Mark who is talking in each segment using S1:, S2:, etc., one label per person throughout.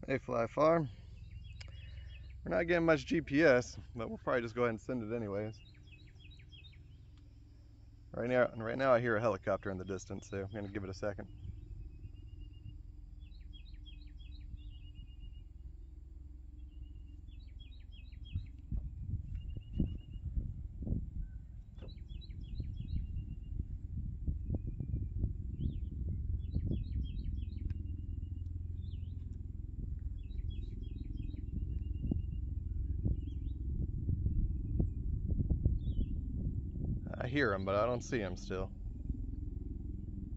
S1: Hey Fly Farm. We're not getting much GPS, but we'll probably just go ahead and send it anyways. Right now I hear a helicopter in the distance, so I'm gonna give it a second. I hear him, but I don't see him still.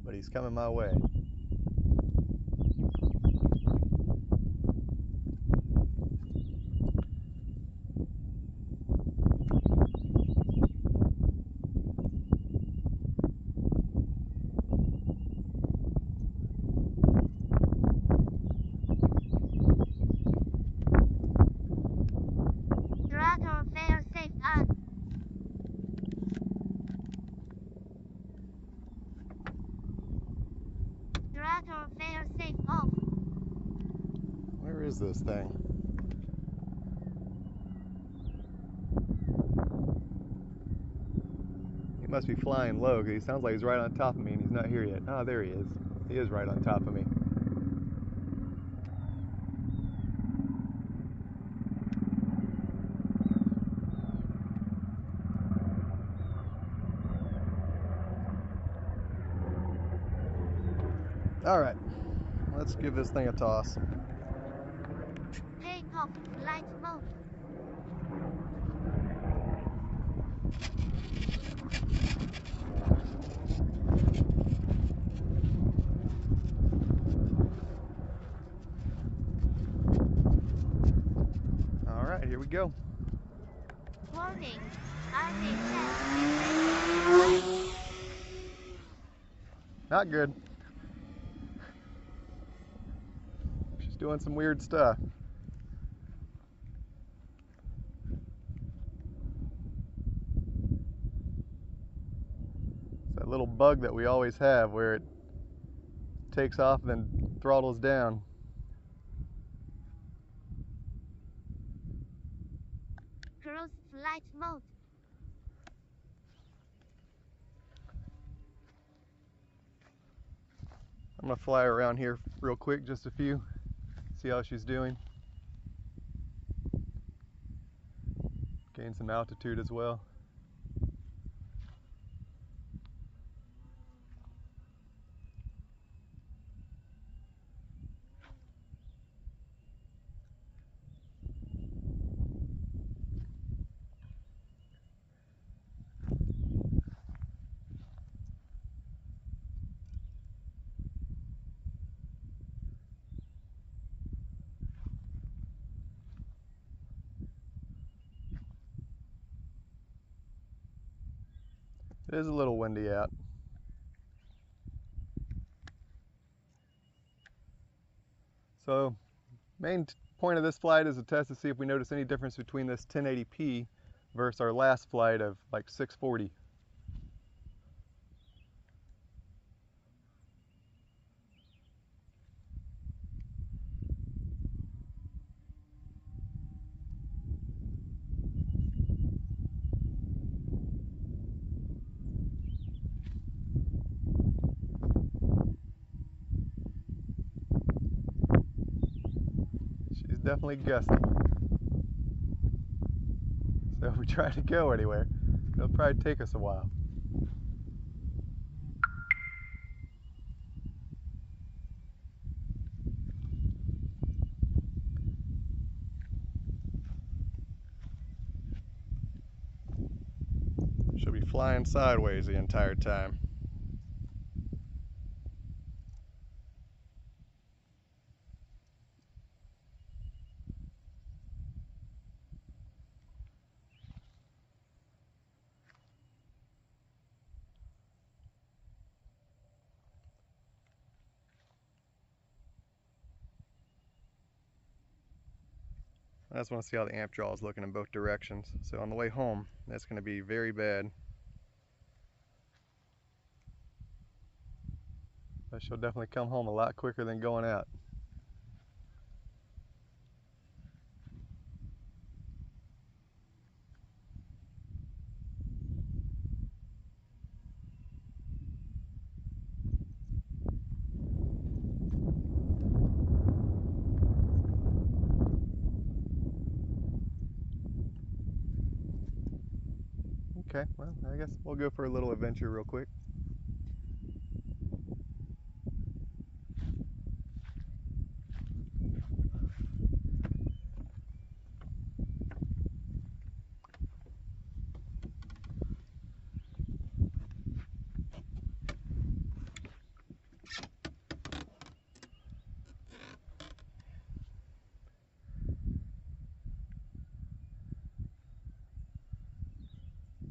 S1: But he's coming my way.
S2: Throttle fail-safe on. Throttle fail-safe off.
S1: Where is this thing? He must be flying low because he sounds like he's right on top of me and he's not here yet. Oh, there he is. He is right on top of me. Alright, let's give this thing a toss.
S2: Take off flight mode.
S1: Alright, here we go.
S2: Warning.
S1: Not good. She's doing some weird stuff. It's that little bug that we always have where it takes off and then throttles down.
S2: Cruise flight mode.
S1: I'm gonna fly her around here real quick, just a few, see how she's doing. Gain some altitude as well. It is a little windy out. So, main point of this flight is to test to see if we notice any difference between this 1080p versus our last flight of like 640. She's definitely gusty. So if we try to go anywhere, it'll probably take us a while. She'll be flying sideways the entire time. I just want to see how the amp draw is looking in both directions. So on the way home, that's going to be very bad. But she'll definitely come home a lot quicker than going out. Okay, well, I guess we'll go for a little adventure real quick.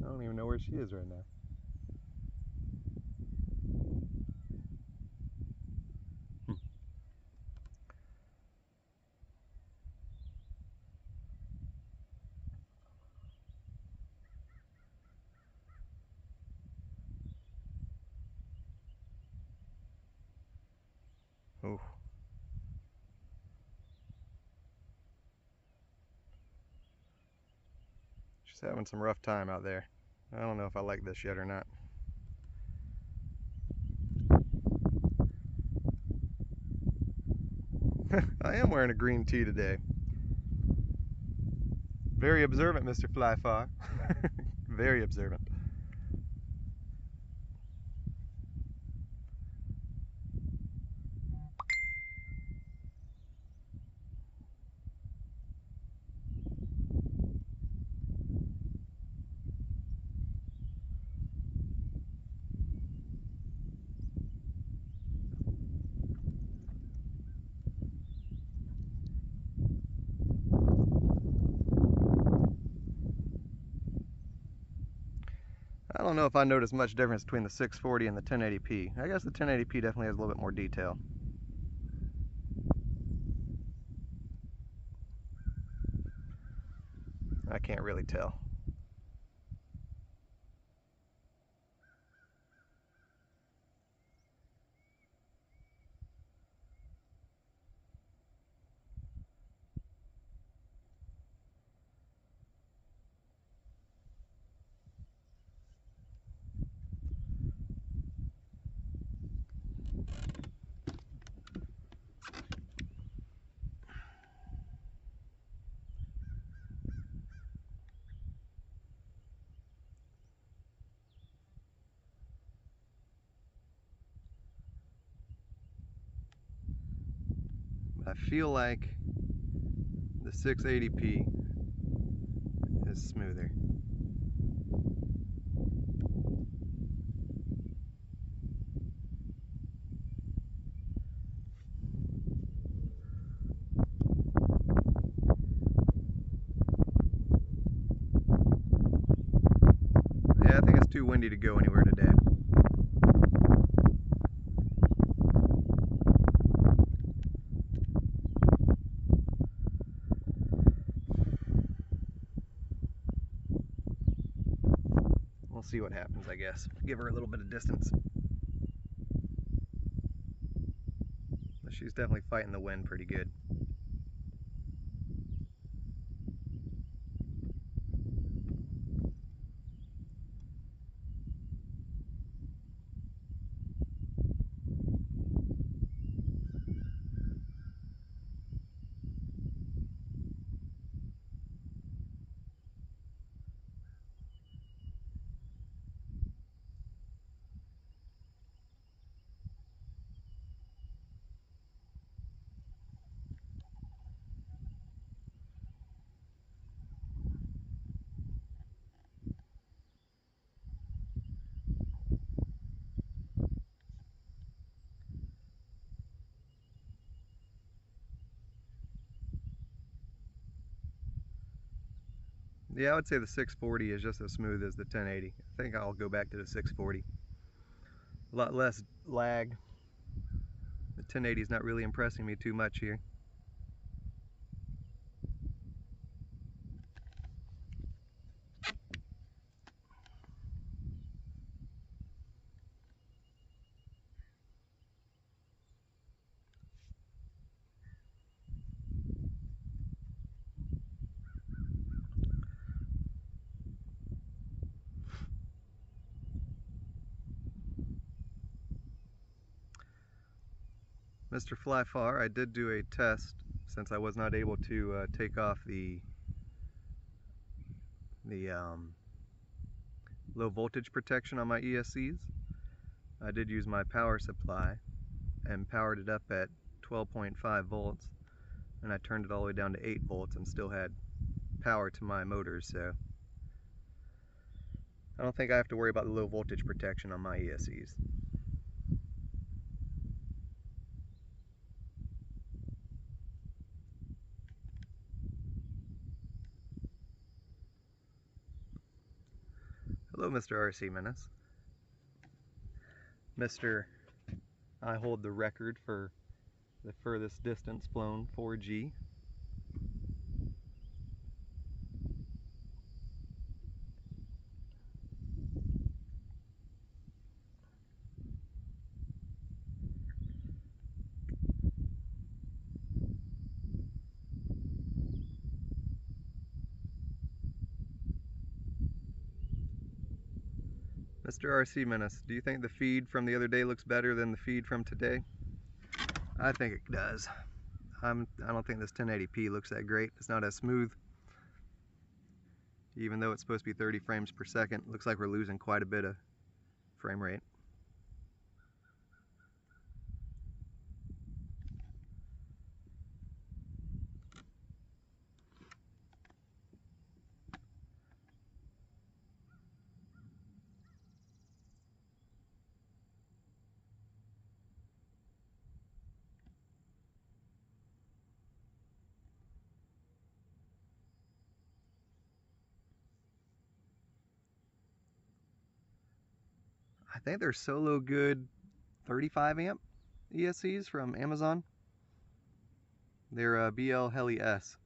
S1: I don't even know where she is right now. Oh, she's having some rough time out there. I don't know if I like this yet or not. I am wearing a green tee today. Very observant, Mr. Flyfar. Very observant. I don't know if I noticed much difference between the 640 and the 1080p. I guess the 1080p definitely has a little bit more detail. I can't really tell. I feel like the 680p is smoother. Yeah, I think it's too windy to go anywhere today. We'll see what happens, I guess. Give her a little bit of distance. But she's definitely fighting the wind pretty good. Yeah, I would say the 640 is just as smooth as the 1080. I think I'll go back to the 640. A lot less lag. The 1080 is not really impressing me too much here. Mr. Flyfar, I did do a test since I was not able to take off the low voltage protection on my ESCs. I did use my power supply and powered it up at 12.5 volts, and I turned it all the way down to 8 volts and still had power to my motors, so I don't think I have to worry about the low voltage protection on my ESCs. Hello, Mr. RC Menace. Mr. I hold the record for the furthest distance flown 4G. Mr. RC Menace, do you think the feed from the other day looks better than the feed from today? I think it does. I don't think this 1080p looks that great. It's not as smooth. Even though it's supposed to be 30 frames per second, looks like we're losing quite a bit of frame rate. I think they're Solo Good 35 amp ESCs from Amazon. They're BL Heli S.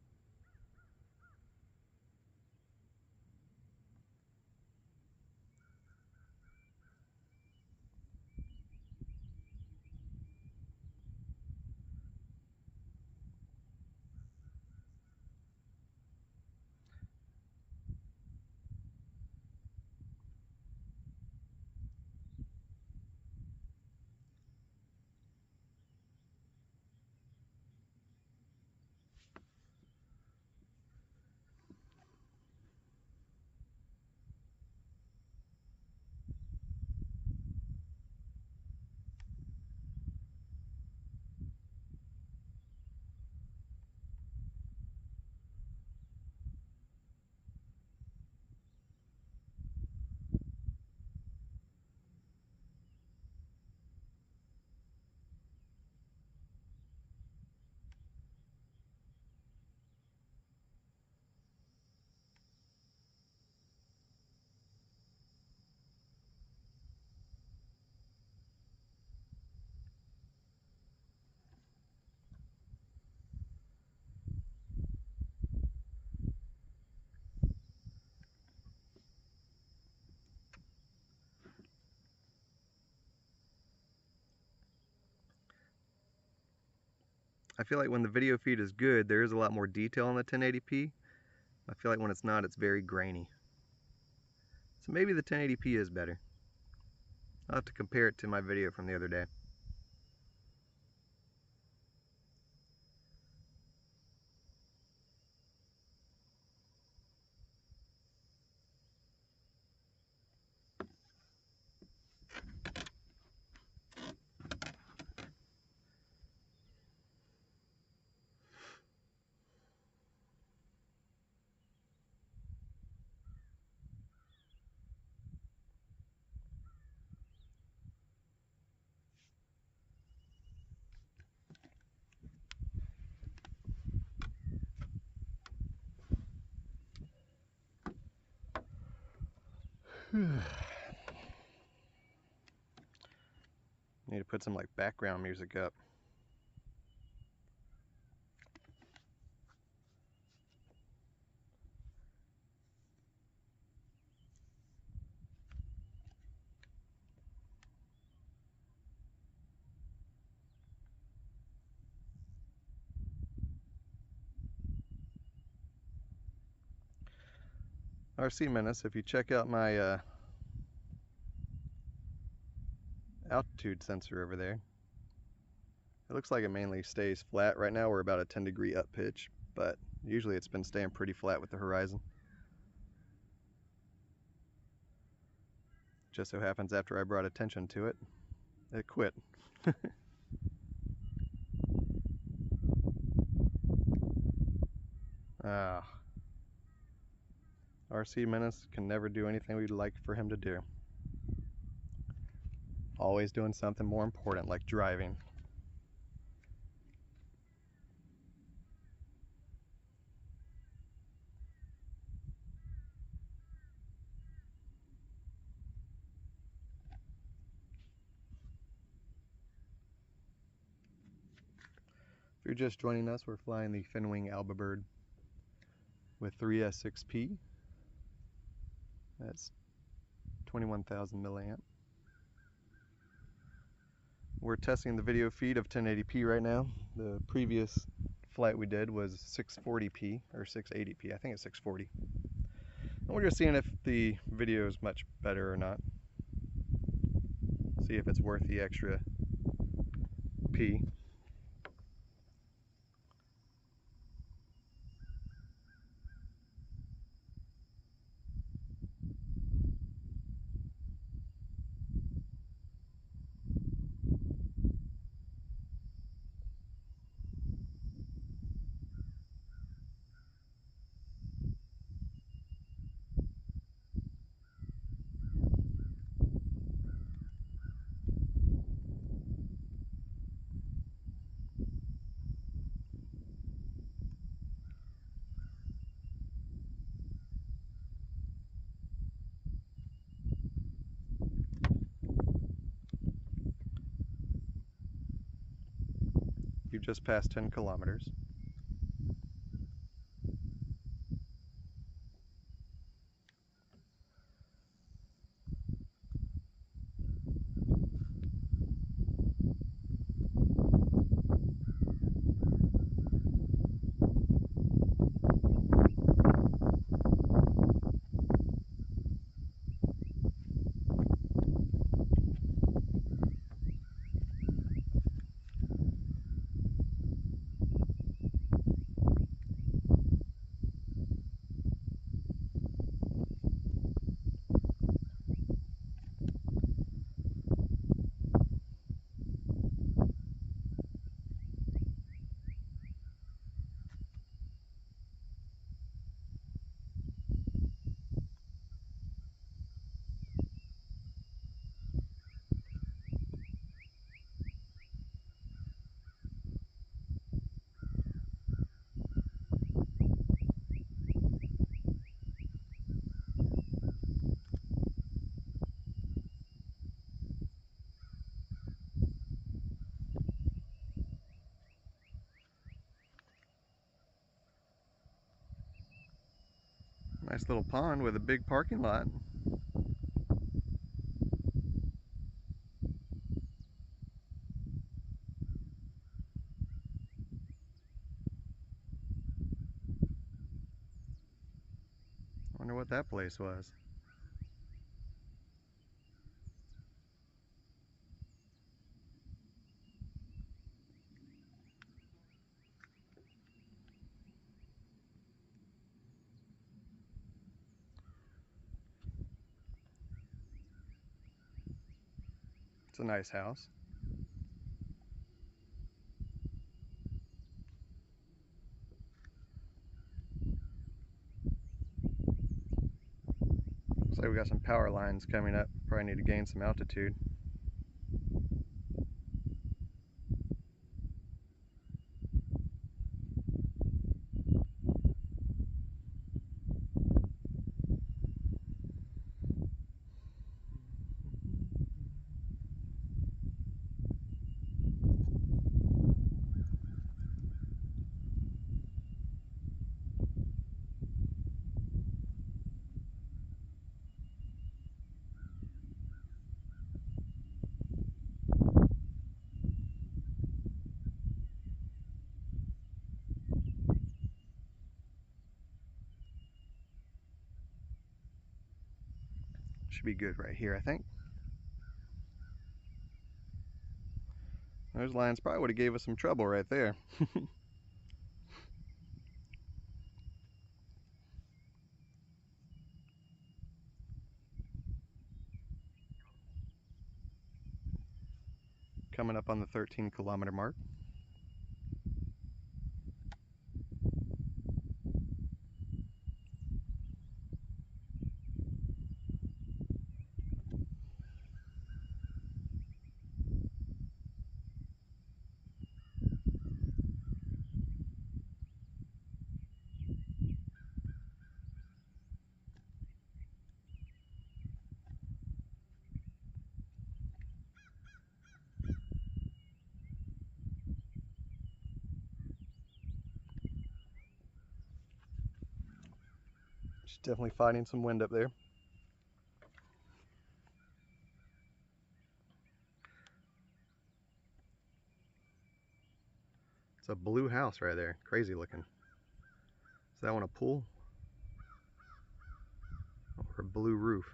S1: I feel like when the video feed is good, there is a lot more detail on the 1080p. I feel like when it's not, it's very grainy. So maybe the 1080p is better. I'll have to compare it to my video from the other day. Need to put some like background music up. RC Menace, if you check out my altitude sensor over there, it looks like it mainly stays flat. Right now we're about a 10-degree up pitch, but usually it's been staying pretty flat with the horizon. Just so happens after I brought attention to it, it quit. Ah, RC Menace can never do anything we'd like for him to do. Always doing something more important, like driving. If you're just joining us, we're flying the Finwing Alba Bird with 3S6P. That's 21,000 milliamp. We're testing the video feed of 1080p right now. The previous flight we did was 640p or 680p. I think it's 640. And we're just seeing if the video is much better or not. See if it's worth the extra P. You just passed 10 kilometers. Nice little pond with a big parking lot. Wonder what that place was. It's a nice house. Looks like we got some power lines coming up. Probably need to gain some altitude. Should be good right here, I think. Those lines probably would have gave us some trouble right there. Coming up on the 13-kilometer mark. She's definitely fighting some wind up there. It's a blue house right there. Crazy looking. Is that one a pool? Or a blue roof?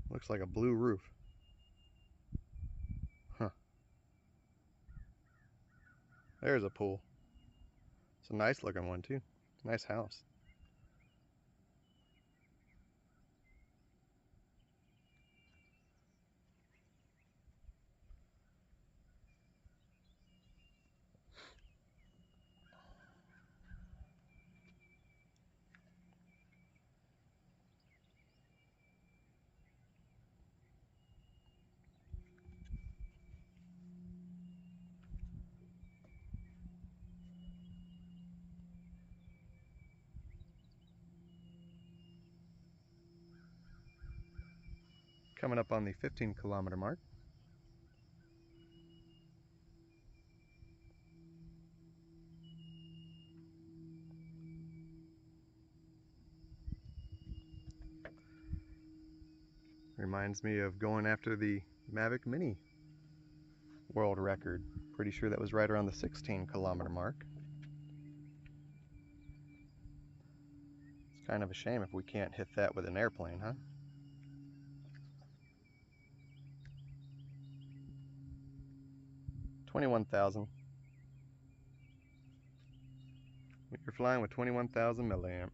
S1: Looks like a blue roof. Huh. There's a pool. It's a nice looking one too. Nice house. Coming up on the 15-kilometer mark. Reminds me of going after the Mavic Mini world record. Pretty sure that was right around the 16-kilometer mark. It's kind of a shame if we can't hit that with an airplane, huh? $21,000. You're flying with 21,000 milliamp.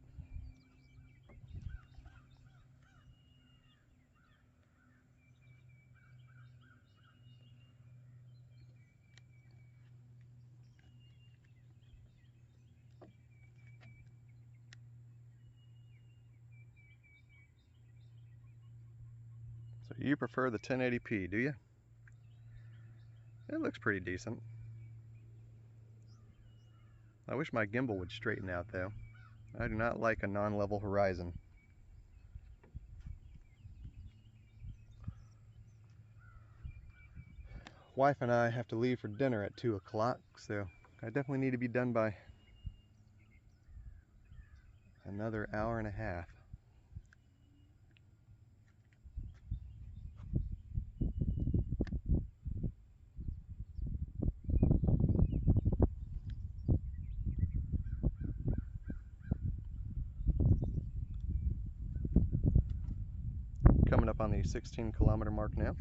S1: So you prefer the 1080p, do you? It looks pretty decent. I wish my gimbal would straighten out though. I do not like a non-level horizon. Wife and I have to leave for dinner at 2 o'clock, so I definitely need to be done by another hour and a half. Coming up on the 16-kilometer mark now.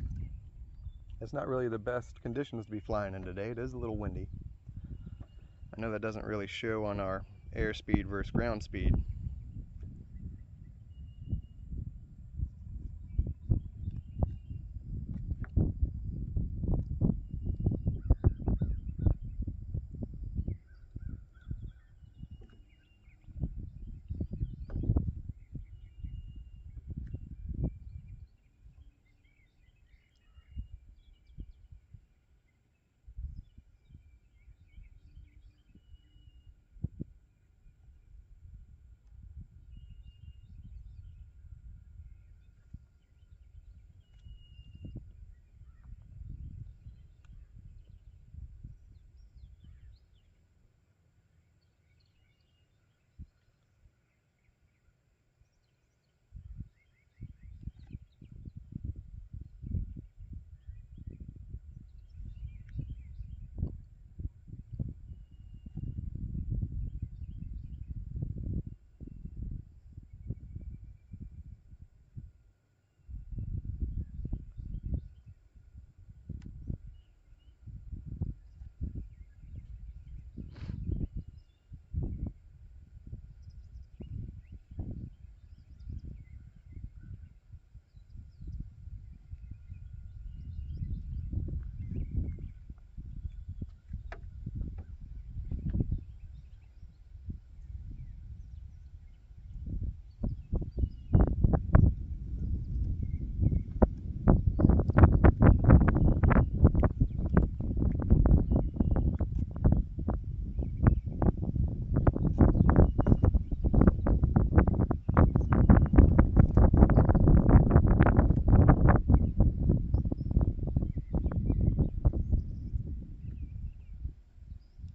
S1: It's not really the best conditions to be flying in today. It is a little windy. I know that doesn't really show on our airspeed versus ground speed.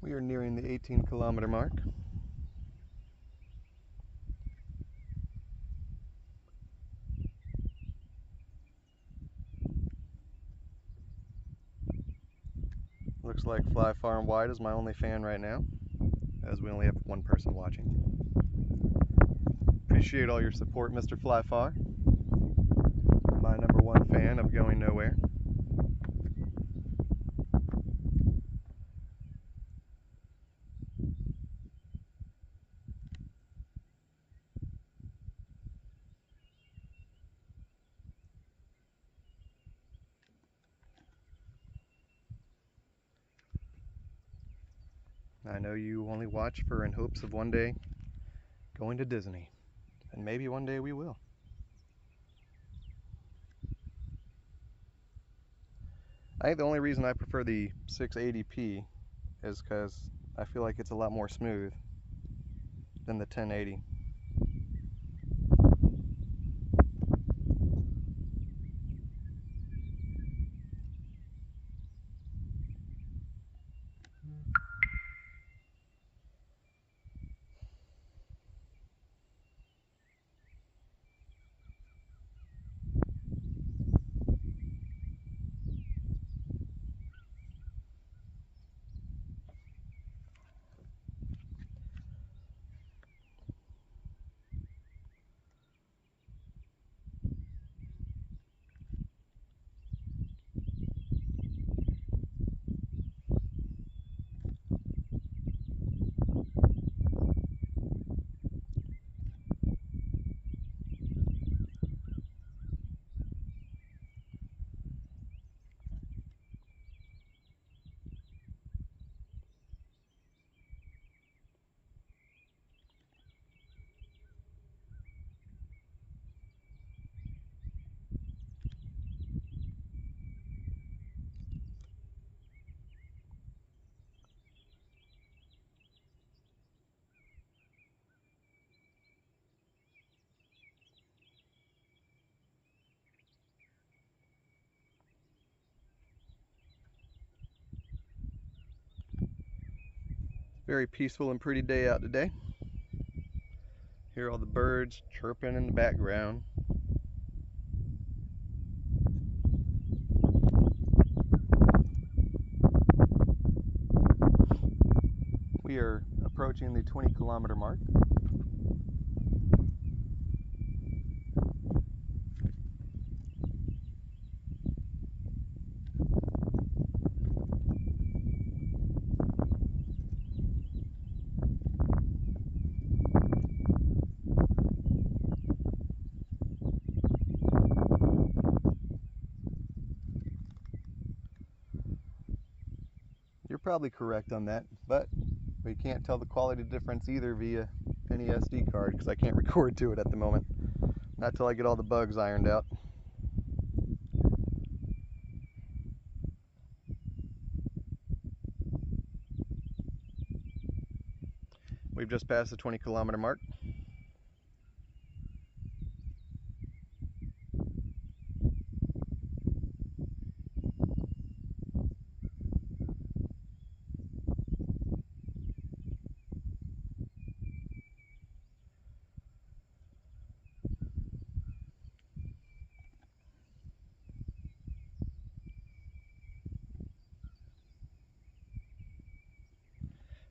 S1: We are nearing the 18-kilometer mark. Looks like Fly Far and Wide is my only fan right now, as we only have one person watching. Appreciate all your support, Mr. Fly Far. My number one fan of Going Nowhere. I know you only watch for in hopes of one day going to Disney, and maybe one day we will. I think the only reason I prefer the 680p is because I feel like it's a lot more smooth than the 1080. Very peaceful and pretty day out today. Hear all the birds chirping in the background. We are approaching the 20-kilometer mark. You're probably correct on that, but we can't tell the quality difference either via any SD card because I can't record to it at the moment. Not till I get all the bugs ironed out. We've just passed the 20-kilometer mark.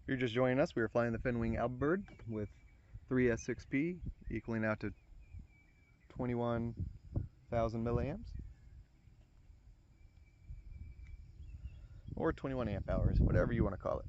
S1: If you're just joining us, we are flying the Finwing Albird with 3S6P, equaling out to 21,000 milliamps, or 21 amp hours, whatever you want to call it.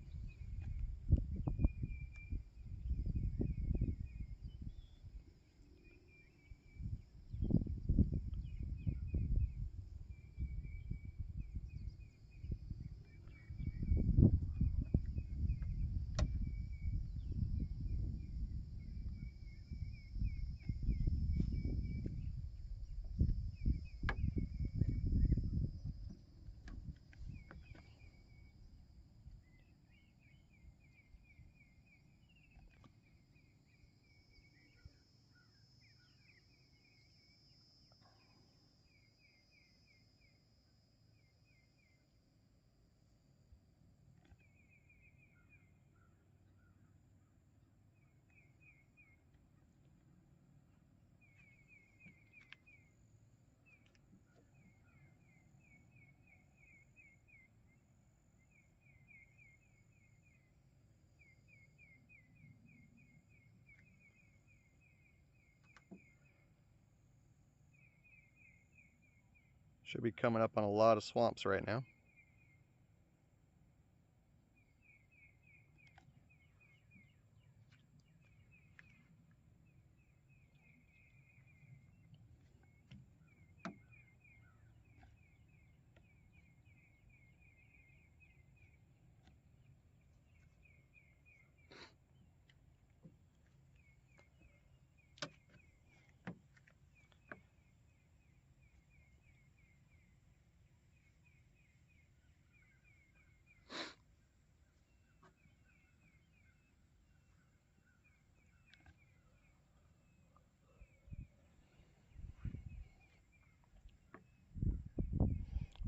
S1: Should be coming up on a lot of swamps right now.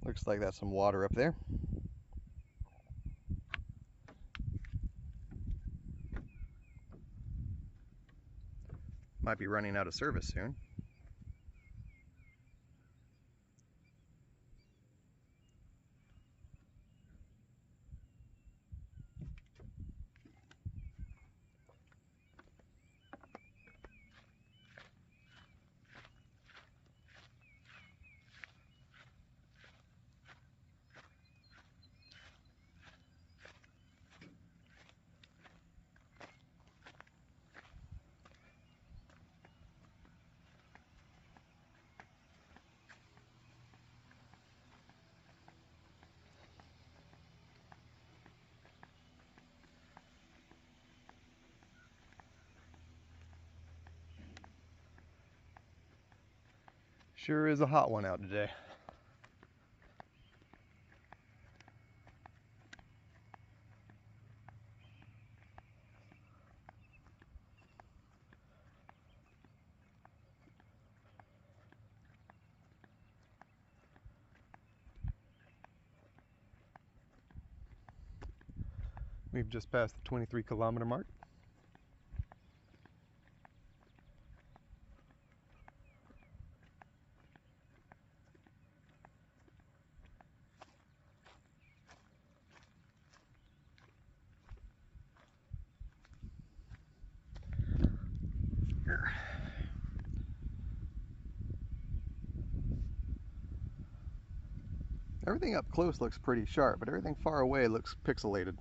S1: Looks like that's some water up there. Might be running out of service soon. Sure is a hot one out today. We've just passed the 23-kilometer mark. Everything up close looks pretty sharp, but everything far away looks pixelated.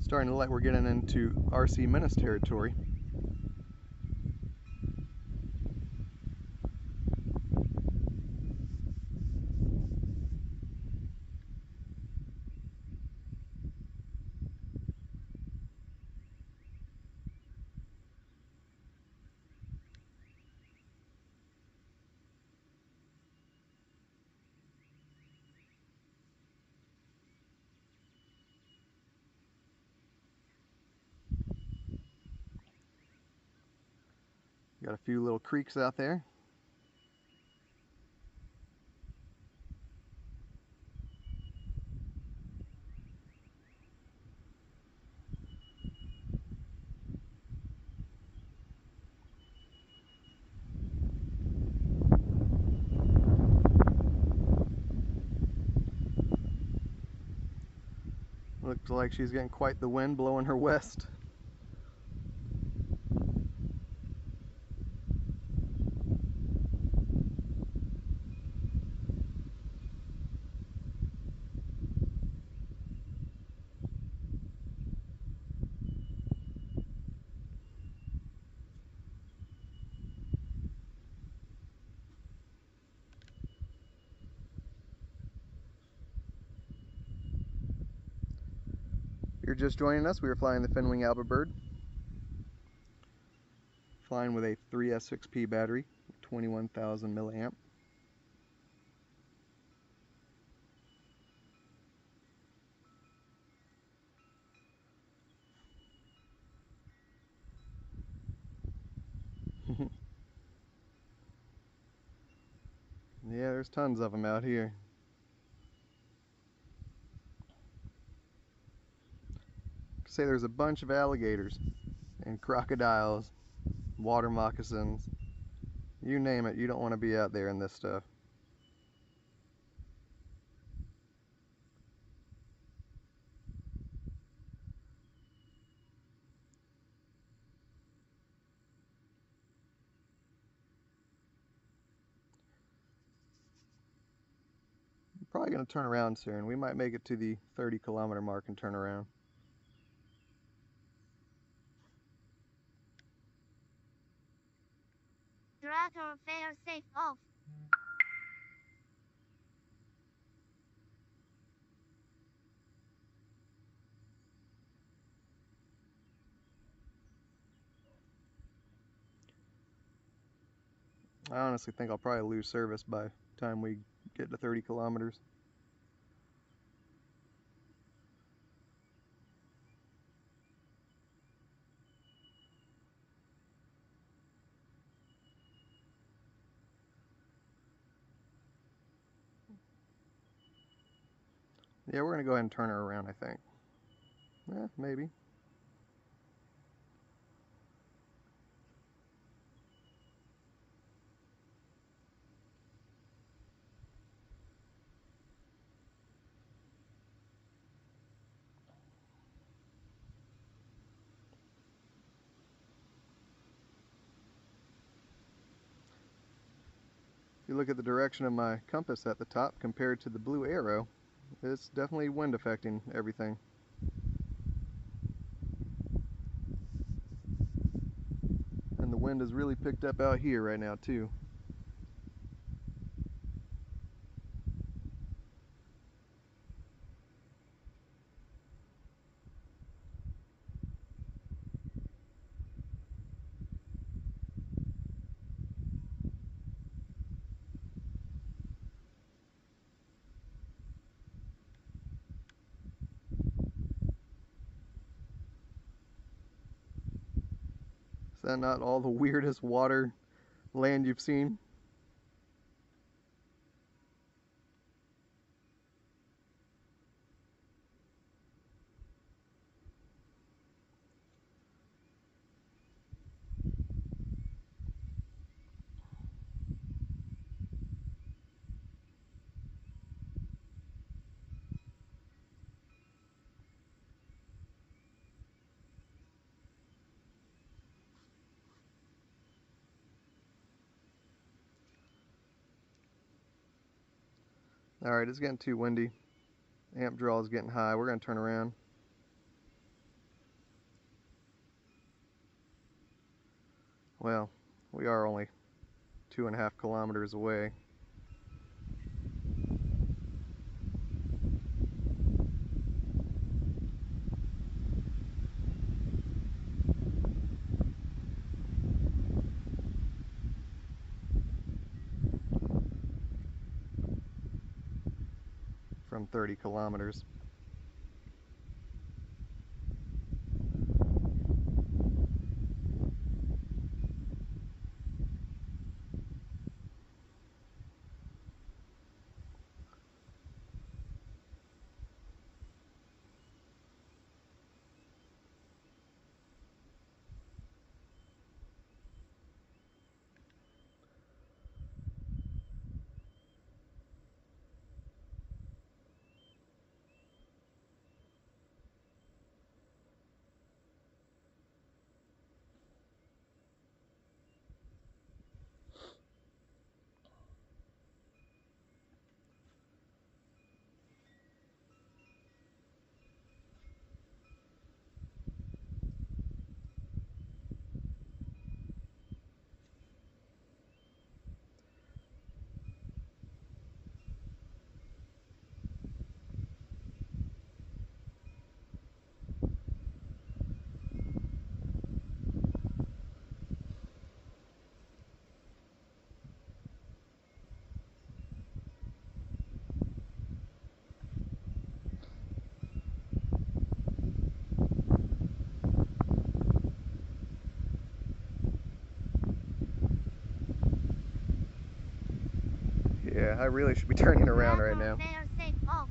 S1: Starting to look like we're getting into RC Menace territory. Got a few little creeks out there. Looks like she's getting quite the wind blowing her west. If you're just joining us, we are flying the Finwing Albert, flying with a 3S6P battery, 21,000 milliamp. Yeah, there's tons of them out here. Say there's a bunch of alligators and crocodiles, water moccasins. You name it, you don't want to be out there in this stuff. I'm probably going to turn around soon. We might make it to the 30-kilometer mark and turn around.
S2: Tractor fail-safe off.
S1: I honestly think I'll probably lose service by the time we get to 30 kilometers. Yeah, we're going to go ahead and turn her around, I think. Yeah, maybe. If you look at the direction of my compass at the top compared to the blue arrow, it's definitely wind affecting everything. And the wind has really picked up out here right now too. Is that not all the weirdest water land you've seen? Alright, it's getting too windy. Amp draw is getting high. We're going to turn around. Well, we are only 2.5 kilometers away. From 30 kilometers. Yeah, I really should be turning around right now.
S2: Fail-safe off.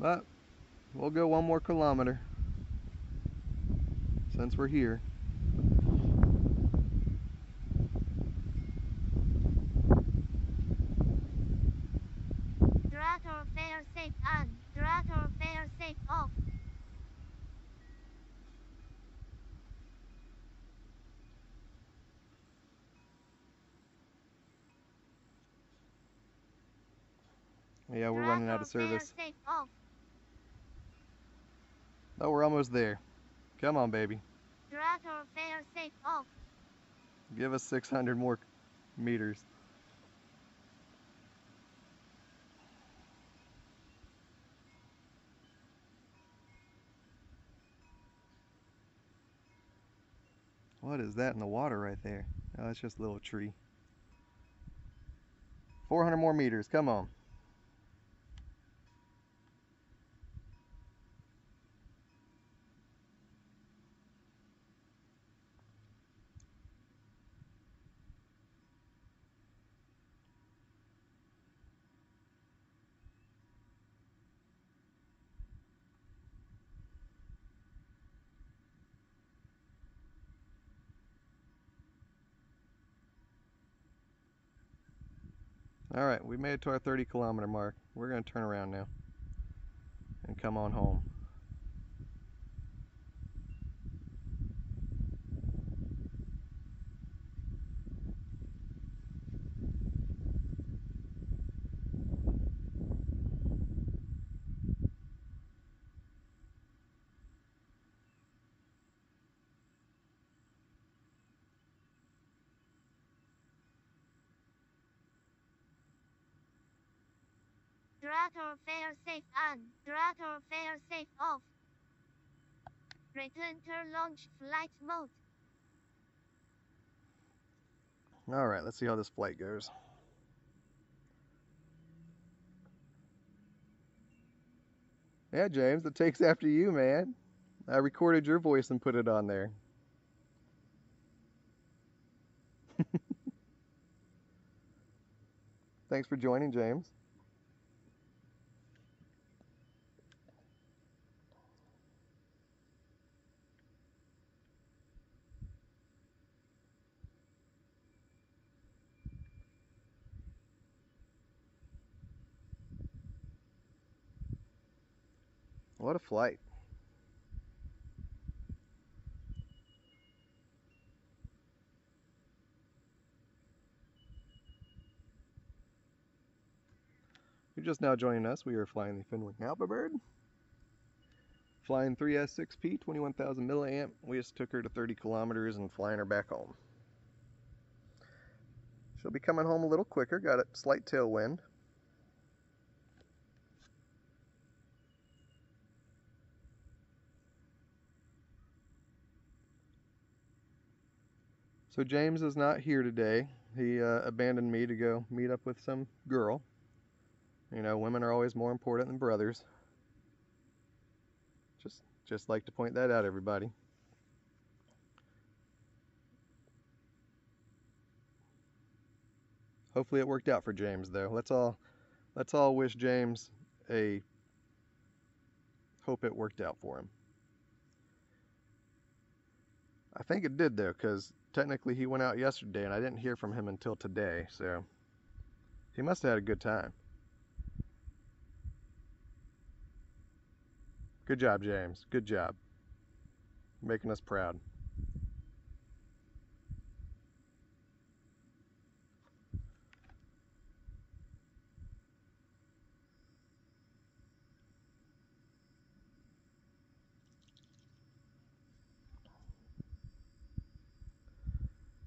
S1: But we'll go 1 more kilometer. since we're here.
S2: Throttle failsafe on. Throttle failsafe off.
S1: Yeah, we're running out of
S2: Throttle
S1: service.
S2: failsafe off.
S1: Oh, we're almost there. Come on, baby.
S2: Throttle failsafe off.
S1: Give us 600 more meters. What is that in the water right there? Oh, it's just a little tree. 400 more meters. Come on. All right, we made it to our 30-kilometer mark. We're going to turn around now and come on home.
S2: Throttle failsafe on. Throttle failsafe off. Return to launch flight mode.
S1: All right, let's see how this flight goes. Yeah, James, it takes after you, man. I recorded your voice and put it on there. Thanks for joining, James. What a flight. You're just now joining us. We are flying the Finwing Alphabird. Flying 3S6P, 21,000 milliamp. We just took her to 30 kilometers and flying her back home. She'll be coming home a little quicker. Got a slight tailwind. So James is not here today. He abandoned me to go meet up with some girl. You know, women are always more important than brothers. Just like to point that out, everybody. Hopefully it worked out for James, though. Let's all wish James a hope it worked out for him. I think it did, though, because technically he went out yesterday and I didn't hear from him until today, so he must have had a good time. Good job, James. Good job. Making us proud.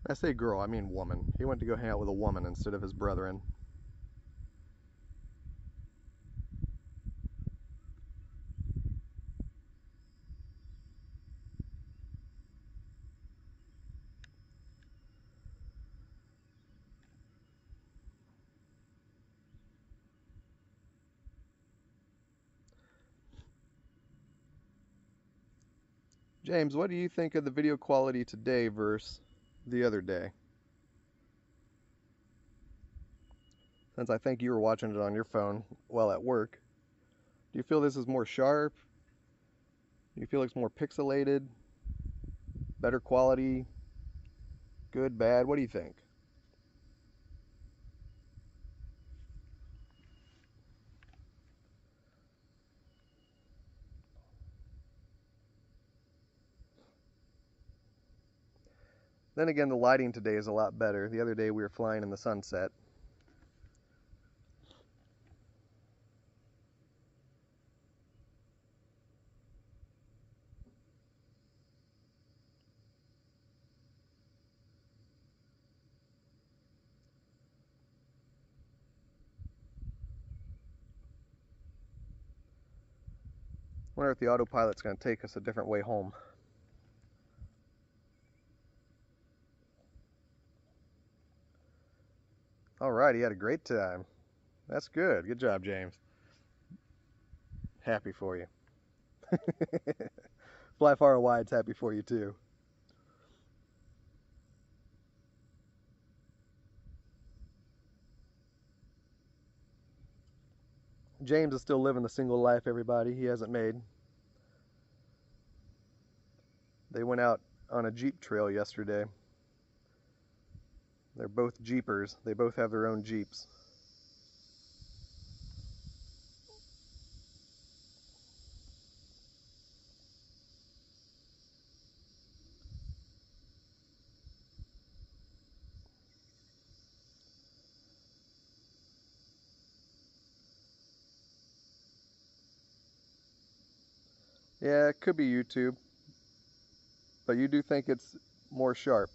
S1: I say girl, I mean woman. He went to go hang out with a woman instead of his brethren. James, what do you think of the video quality today versus the other day? Since I think you were watching it on your phone while at work, do you feel this is more sharp? Do you feel it's more pixelated? Better quality? Good, bad? What do you think? Then again, the lighting today is a lot better. The other day we were flying in the sunset. Wonder if the autopilot's going to take us a different way home. Alright, he had a great time. That's good. Good job, James. Happy for you. Fly far and wide's happy for you too. James is still living the single life, everybody. He hasn't made. They went out on a Jeep trail yesterday. They're both Jeepers. They both have their own Jeeps. Yeah, it could be YouTube, but you do think it's more sharp.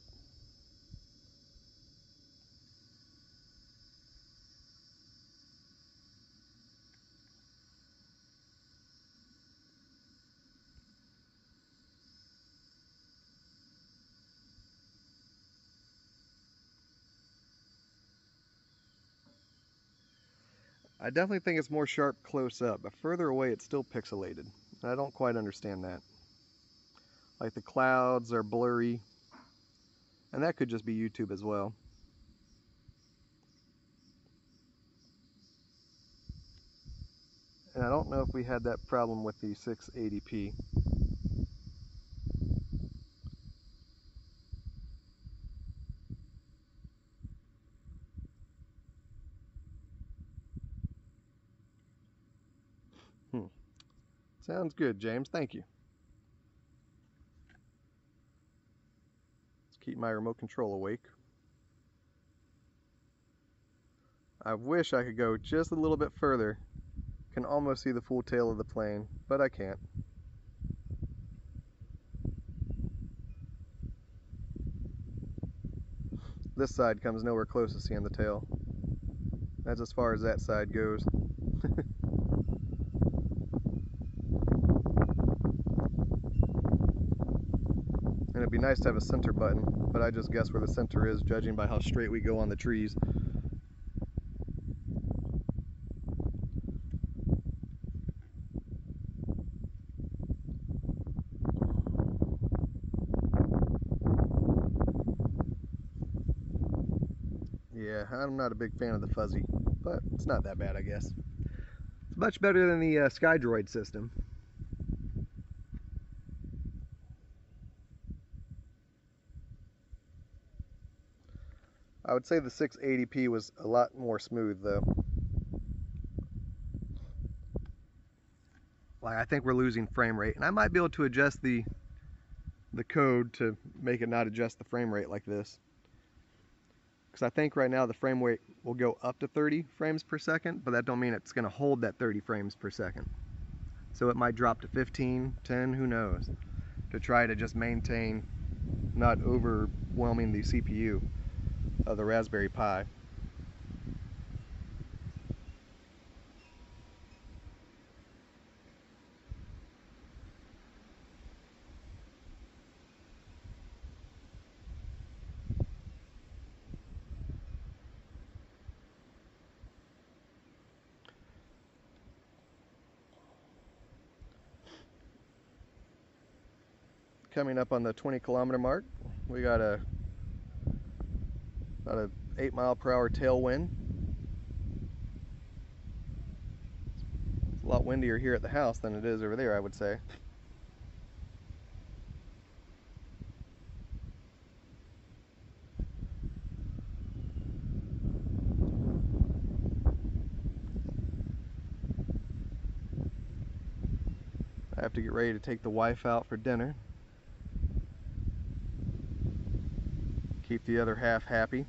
S1: I definitely think it's more sharp close up, but further away it's still pixelated. I don't quite understand that. Like the clouds are blurry, and that could just be YouTube as well. And I don't know if we had that problem with the 680p. Sounds good, James. Thank you. Let's keep my remote control awake. I wish I could go just a little bit further. Can almost see the full tail of the plane, but I can't. This side comes nowhere close to seeing the tail. That's as far as that side goes. And it'd be nice to have a center button, but I just guess where the center is, judging by how straight we go on the trees. Yeah, I'm not a big fan of the fuzzy, but it's not that bad, I guess. It's much better than the SkyDroid system. I would say the 680p was a lot more smooth though. Like, I think we're losing frame rate, and I might be able to adjust the code to make it not adjust the frame rate like this. Because I think right now the frame rate will go up to 30 frames per second, but that don't mean it's going to hold that 30 frames per second. So it might drop to 15, 10, who knows, to try to just maintain not overwhelming the CPU of the Raspberry Pi. Coming up on the 20-kilometer mark, we got about a 8-mile-per-hour tailwind. It's a lot windier here at the house than it is over there, I would say. I have to get ready to take the wife out for dinner. Keep the other half happy.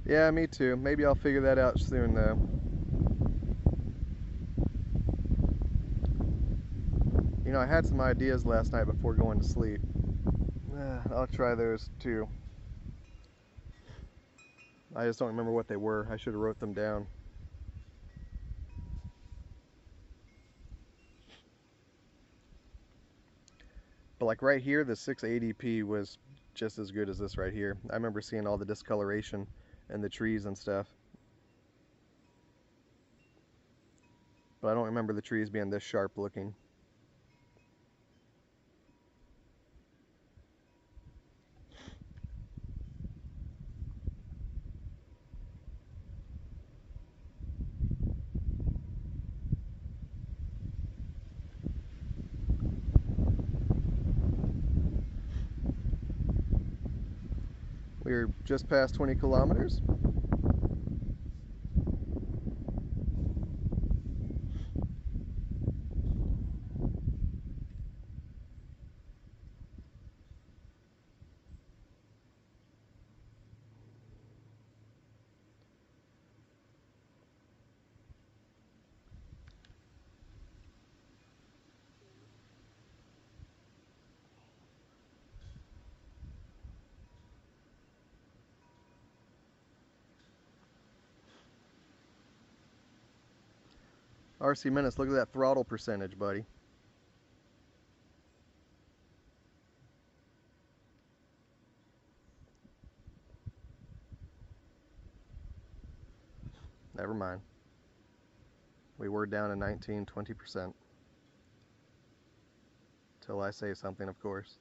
S1: Yeah, me too. Maybe I'll figure that out soon though. You know, I had some ideas last night before going to sleep. I'll try those too. I just don't remember what they were. I should have wrote them down. But like right here, the 680p was just as good as this right here. I remember seeing all the discoloration and the trees and stuff. But I don't remember the trees being this sharp looking. We're just past 20 kilometers. RC Menace, look at that throttle percentage, buddy. Never mind. We were down to 19, 20%. Till I say something, of course.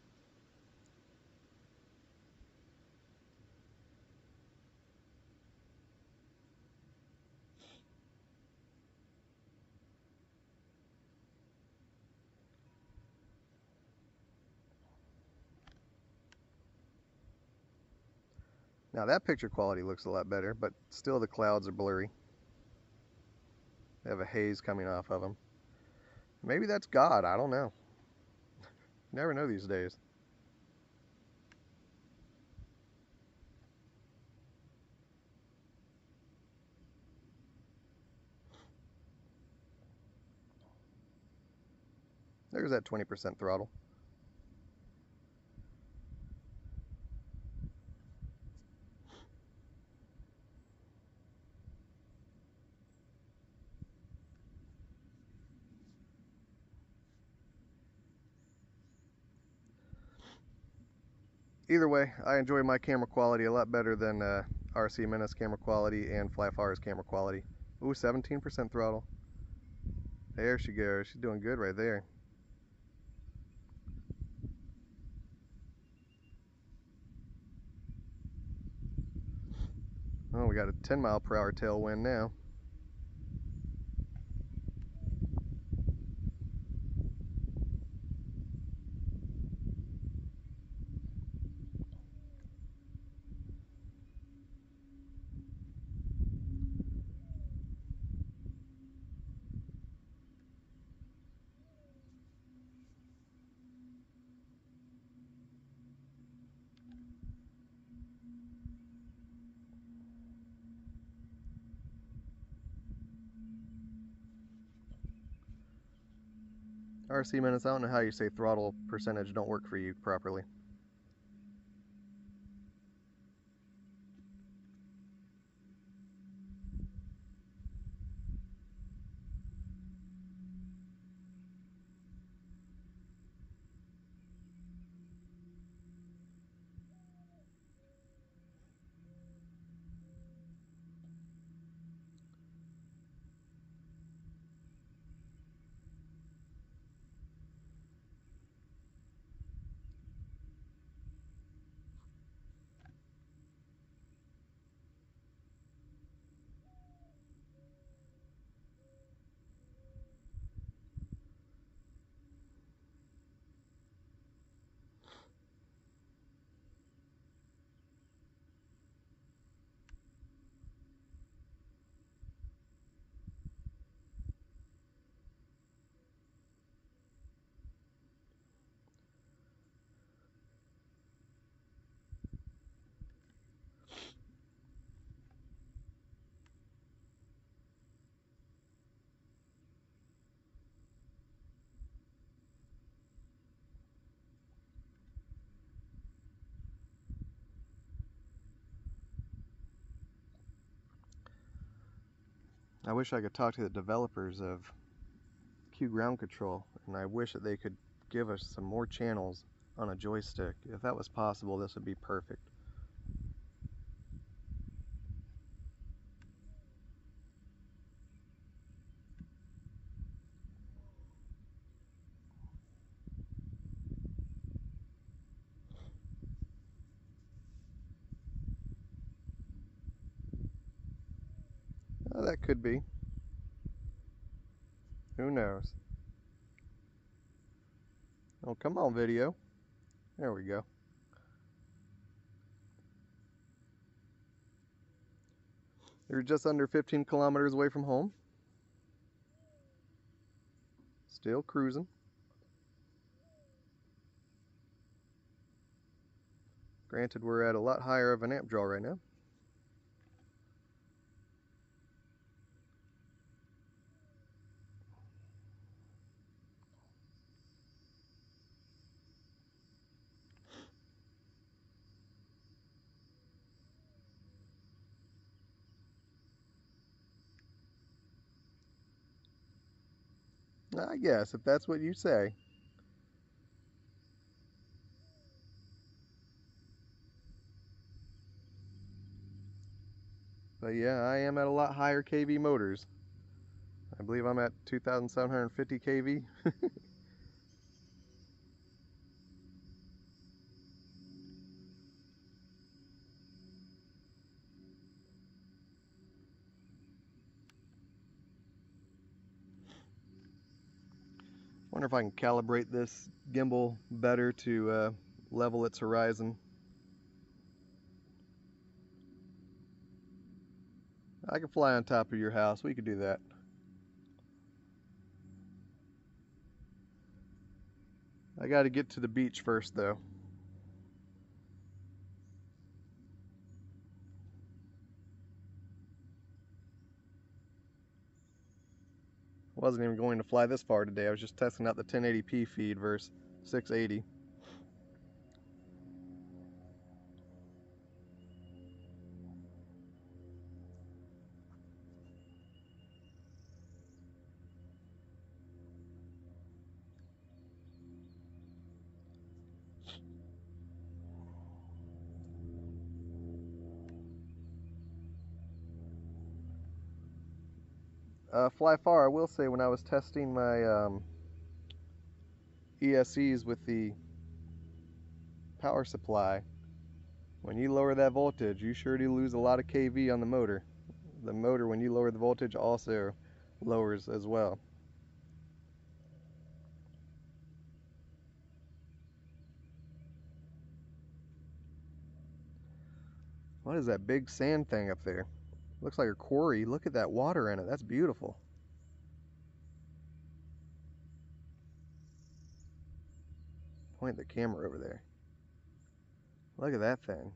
S1: Now that picture quality looks a lot better, but still the clouds are blurry. They have a haze coming off of them. Maybe that's God, I don't know. You never know these days. There's that 20% throttle. Either way, I enjoy my camera quality a lot better than RC Menace camera quality and Flyfar's camera quality. Ooh, 17% throttle. There she goes. She's doing good right there. Oh, we got a 10 mile per hour tailwind now. RC Menace, I don't know how you say throttle percentage don't work for you properly. I wish I could talk to the developers of Q ground control, and I wish that they could give us some more channels on a joystick. If that was possible, this would be perfect. That could be. Who knows? Oh, come on, video. There we go. You're just under 15 kilometers away from home. Still cruising. Granted, we're at a lot higher of an amp draw right now. I guess, if that's what you say. But yeah, I am at a lot higher kV motors. I believe I'm at 2,750 kV. Wonder if I can calibrate this gimbal better to level its horizon. I can fly on top of your house. We could do that. I got to get to the beach first, though. Wasn't even going to fly this far today. I was just testing out the 1080p feed versus 680. Fly far, I will say, when I was testing my ESCs with the power supply, when you lower that voltage, you sure do lose a lot of kV on the motor. The motor, when you lower the voltage, also lowers as well. What is that big sand thing up there? Looks like a quarry. Look at that water in it. That's beautiful. Point the camera over there. Look at that thing.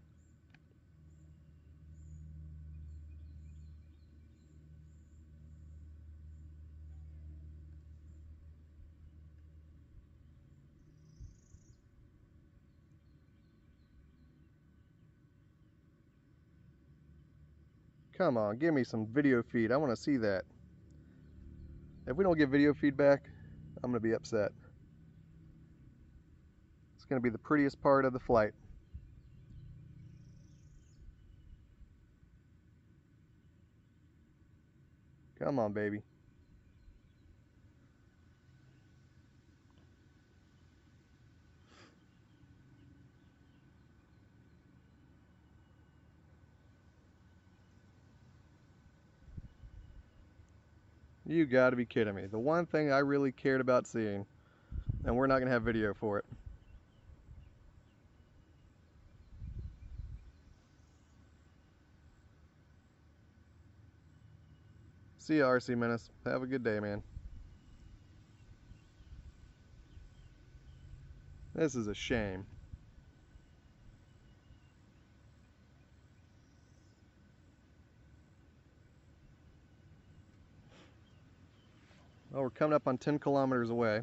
S1: Come on, give me some video feed. I want to see that. If we don't get video feedback, I'm going to be upset. It's going to be the prettiest part of the flight. Come on, baby. You gotta be kidding me. The one thing I really cared about seeing, and we're not gonna have video for it. See ya, RC Menace. Have a good day, man. This is a shame. Well, we're coming up on 10 kilometers away.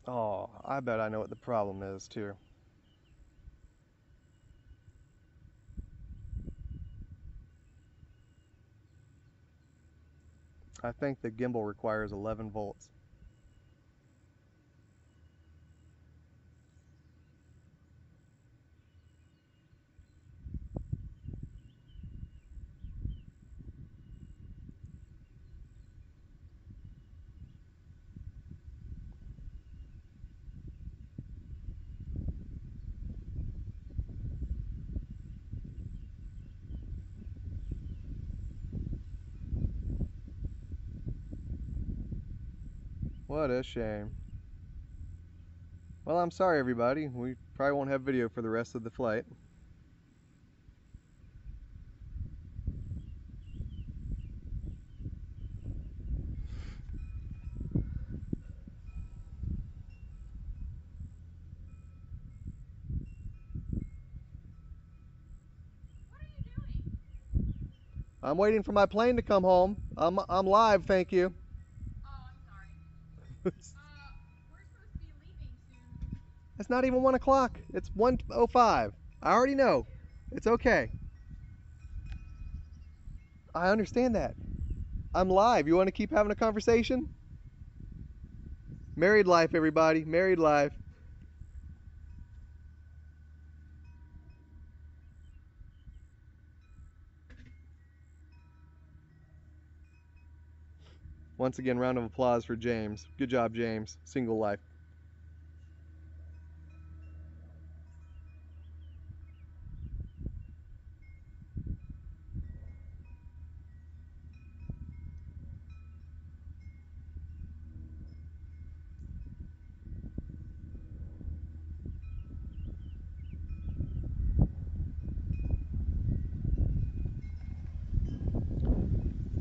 S1: Oh, I bet I know what the problem is, too. I think the gimbal requires 11 volts. What a shame. Well, I'm sorry everybody. We probably won't have video for the rest of the flight. I'm waiting for my plane to come home. I'm live, thank you.
S3: We're supposed to be leaving soon.
S1: It's not even 1 o'clock. It's 1:05. I already know. It's okay. I understand that. I'm live. You want to keep having a conversation? Married life, everybody. Married life. Once again, round of applause for James. Good job, James. Single life.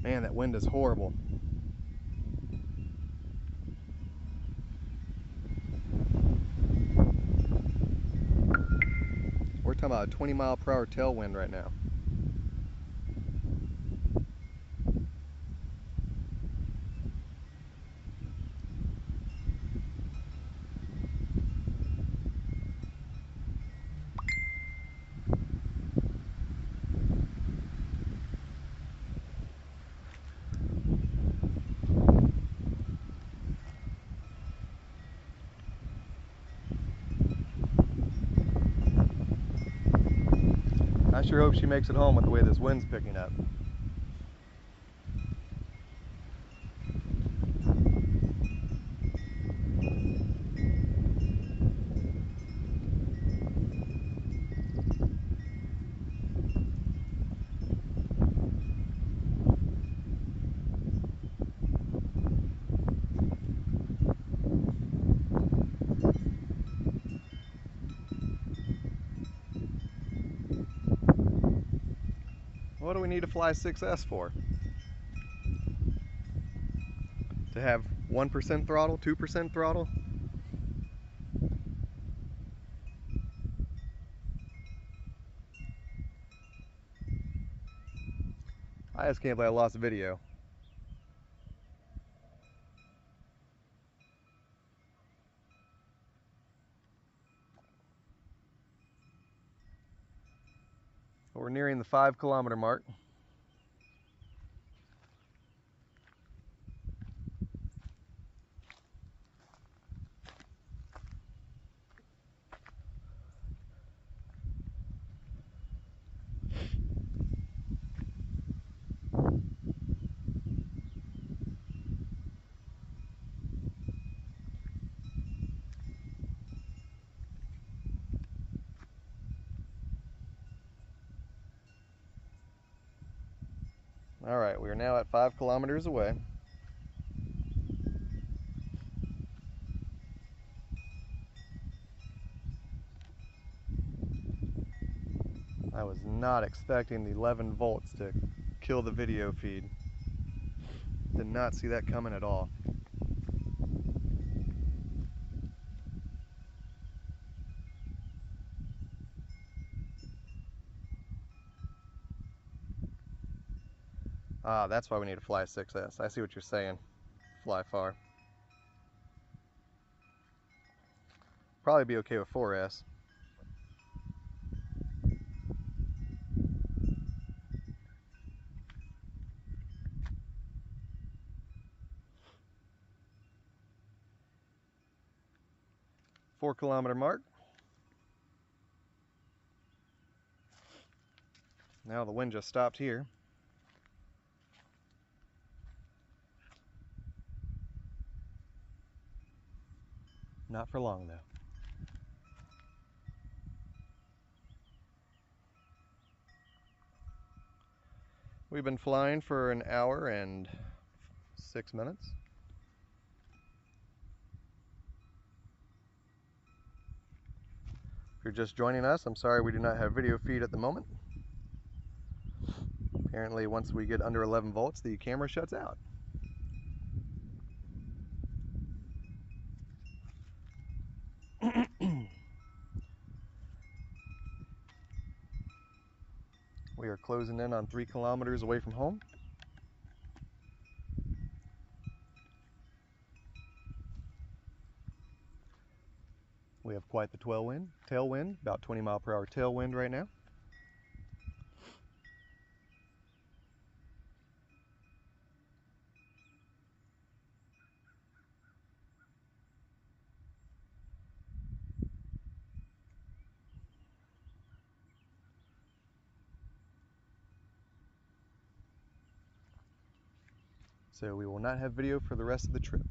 S1: Man, that wind is horrible. We're talking about a 20-mile-per-hour tailwind right now. I sure hope she makes it home with the way this wind's picking up. What do we need to fly 6S for? To have 1% throttle, 2% throttle? I just can't believe I lost video. We're nearing the 5-kilometer mark. All right, we are now at 5 kilometers away. I was not expecting the 11 volts to kill the video feed. Did not see that coming at all. Ah, that's why we need to fly 6S. I see what you're saying. Fly far. Probably be okay with 4S. 4 kilometer mark. Now the wind just stopped here. Not for long though. We've been flying for an hour and 6 minutes. If you're just joining us, I'm sorry we do not have video feed at the moment. Apparently once we get under 11 volts, the camera shuts out. We are closing in on 3 kilometers away from home. We have quite the tailwind, about 20 mile per hour tailwind right now. So we will not have video for the rest of the trip.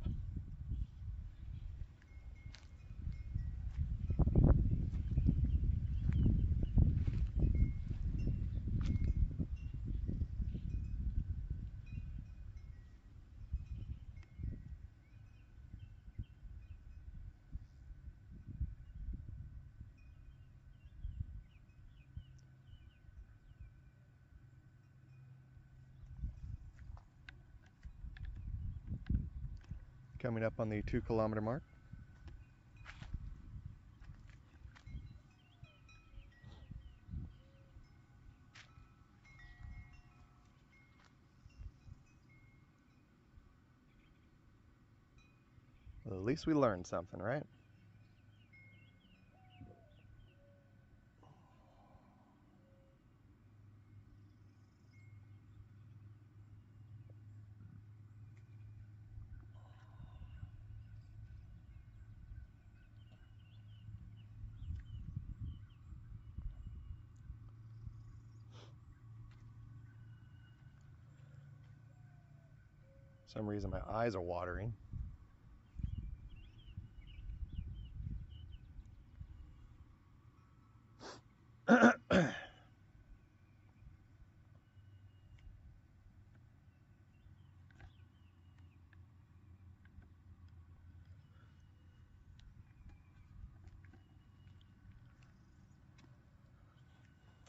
S1: Coming up on the 2 kilometer mark. Well, at least we learned something, right? For some reason my eyes are watering.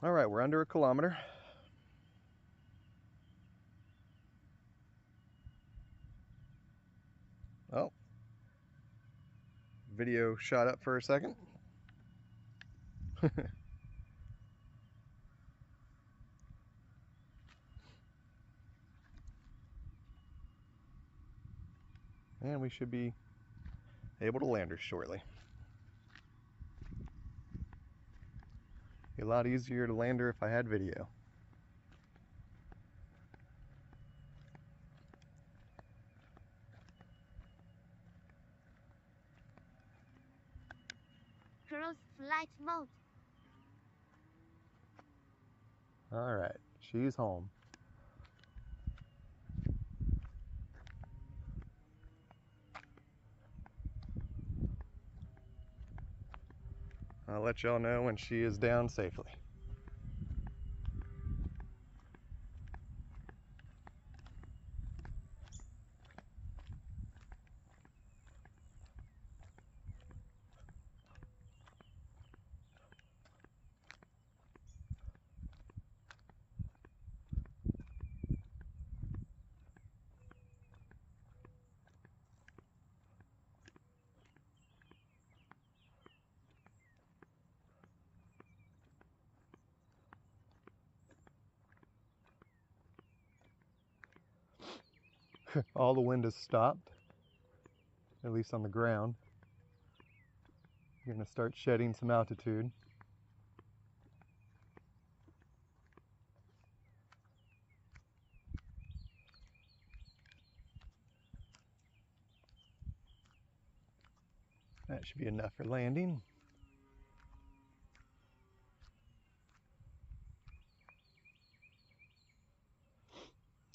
S1: All right, we're under a kilometer. Oh, video shot up for a second. And we should be able to land her shortly. Be a lot easier to land her if I had video.
S2: Cruise flight mode.
S1: All right, she's home. I'll let y'all know when she is down safely. All the wind has stopped, at least on the ground. You're going to start shedding some altitude. That should be enough for landing.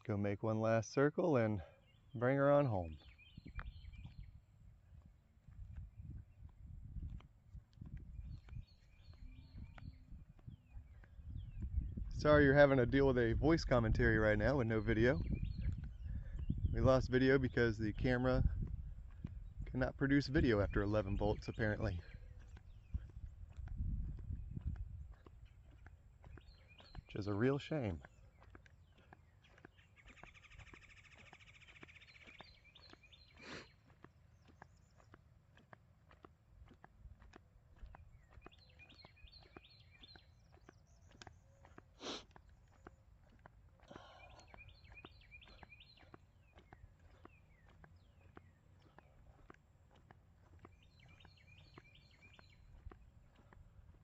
S1: Go make one last circle and bring her on home. Sorry you're having to deal with a voice commentary right now with no video. We lost video because the camera cannot produce video after 11 volts apparently. Which is a real shame.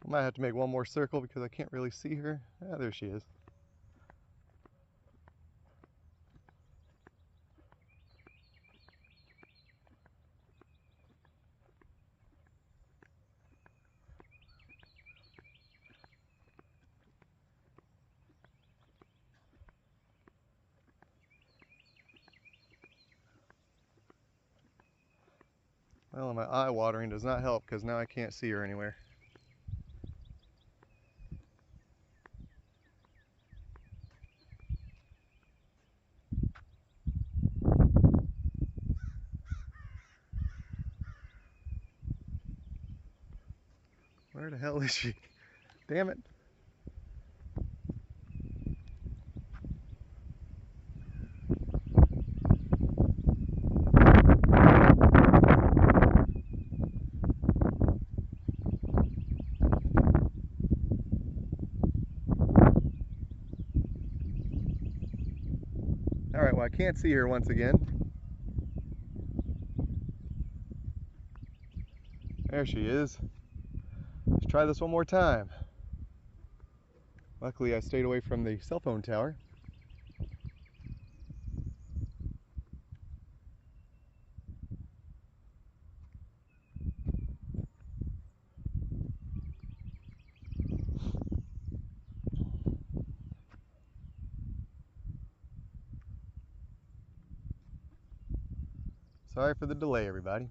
S1: I might have to make one more circle because I can't really see her. Ah, there she is. Well, my eye watering does not help because now I can't see her anywhere. Where the hell is she? Damn it. Alright, well I can't see her once again. There she is. Let's try this one more time. Luckily I stayed away from the cell phone tower. Sorry for the delay, everybody.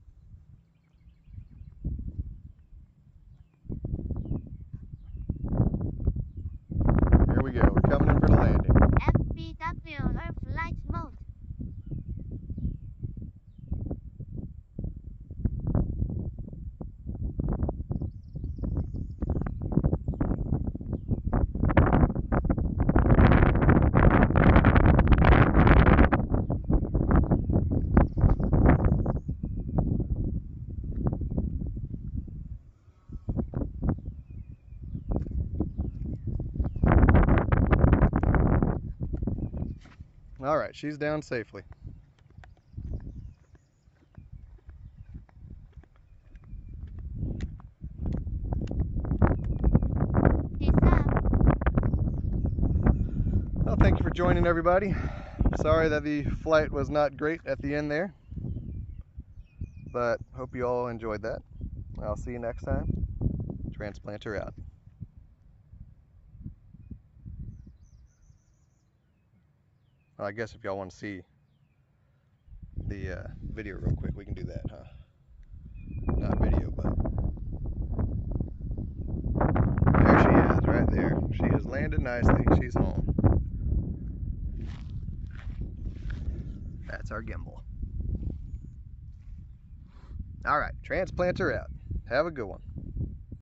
S1: Here we go, we're coming in for the landing.
S2: FBW or flight mode.
S1: Alright, she's down safely.
S2: Peace out.
S1: Well, thank you for joining, everybody. Sorry that the flight was not great at the end there, but hope you all enjoyed that. I'll see you next time. Transplanter out. Well, I guess if y'all want to see the video real quick, we can do that, huh? Not video, but there she is, right there. She has landed nicely. She's home. That's our gimbal. All right, transplanter out. Have a good one.